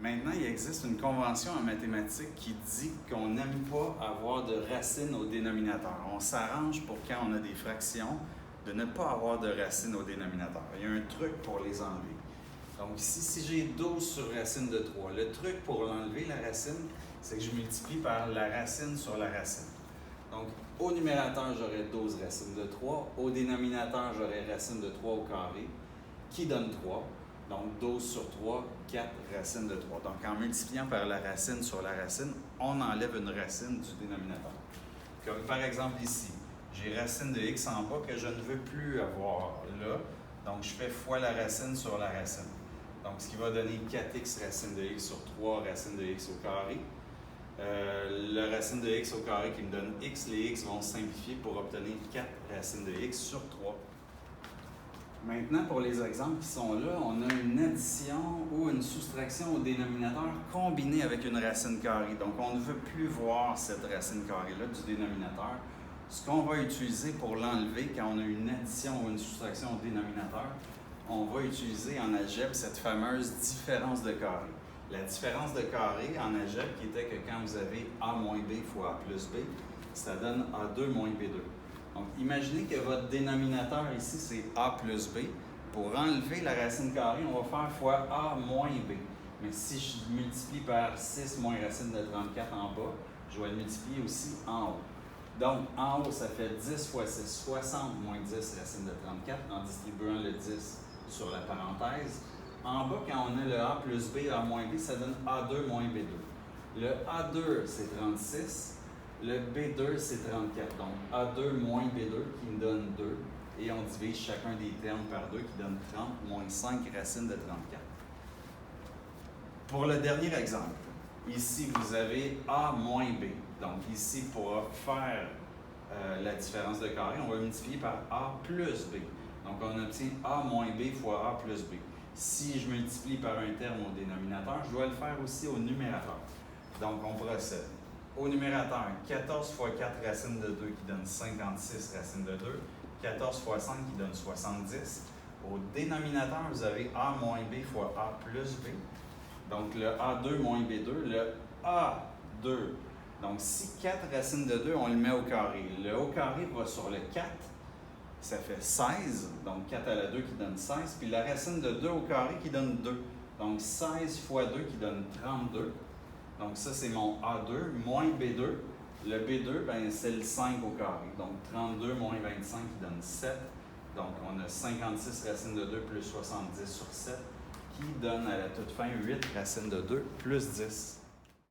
Maintenant, il existe une convention en mathématiques qui dit qu'on n'aime pas avoir de racines au dénominateur. On s'arrange pour quand on a des fractions de ne pas avoir de racines au dénominateur. Il y a un truc pour les enlever. Donc ici, si j'ai 12 sur racine de 3, le truc pour enlever la racine, c'est que je multiplie par la racine sur la racine. Donc au numérateur, j'aurai 12 racines de 3. Au dénominateur, j'aurai racine de 3 au carré, qui donne 3. Donc 12 sur 3, 4 racines de 3. Donc en multipliant par la racine sur la racine, on enlève une racine du dénominateur. Comme par exemple ici, j'ai racine de x en bas que je ne veux plus avoir là. Donc je fais fois la racine sur la racine. Donc ce qui va donner 4x racine de x sur 3 racine de x au carré. La racine de x au carré qui me donne x, les x vont simplifier pour obtenir 4 racines de x sur 3. Maintenant, pour les exemples qui sont là, on a une addition ou une soustraction au dénominateur combinée avec une racine carrée. Donc, on ne veut plus voir cette racine carrée-là du dénominateur. Ce qu'on va utiliser pour l'enlever quand on a une addition ou une soustraction au dénominateur, on va utiliser en algèbre cette fameuse différence de carré. La différence de carré en algèbre qui était que quand vous avez a moins b fois a plus b, ça donne a2 moins b2. Donc, imaginez que votre dénominateur ici, c'est a plus b. Pour enlever la racine carrée, on va faire fois a moins b. Mais si je multiplie par 6 moins racine de 34 en bas, je vais le multiplier aussi en haut. Donc, en haut, ça fait 10 fois 6, 60 moins 10 racine de 34 en distribuant le 10 sur la parenthèse. En bas, quand on a le a plus b, a moins b, ça donne a2 moins b2. Le a2, c'est 36. Le B2, c'est 34. Donc, A2 moins B2 qui me donne 2. Et on divise chacun des termes par 2 qui donne 30 moins 5 racines de 34. Pour le dernier exemple, ici, vous avez A moins B. Donc, ici, pour faire la différence de carré, on va multiplier par A plus B. Donc, on obtient A moins B fois A plus B. Si je multiplie par un terme au dénominateur, je dois le faire aussi au numérateur. Donc, on procède. Au numérateur, 14 fois 4 racine de 2 qui donne 56 racines de 2. 14 fois 5 qui donne 70. Au dénominateur, vous avez A moins B fois A plus B. Donc, le A2 moins B2. Le A2. Donc, si 4 racines de 2, on le met au carré. Le au carré va sur le 4. Ça fait 16. Donc, 4 à la 2 qui donne 16. Puis la racine de 2 au carré qui donne 2. Donc, 16 fois 2 qui donne 32. Donc, ça, c'est mon A2 moins B2. Le B2, ben, c'est le 5 au carré. Donc, 32 moins 25 qui donne 7. Donc, on a 56 racines de 2 plus 70 sur 7 qui donne à la toute fin 8 racines de 2 plus 10.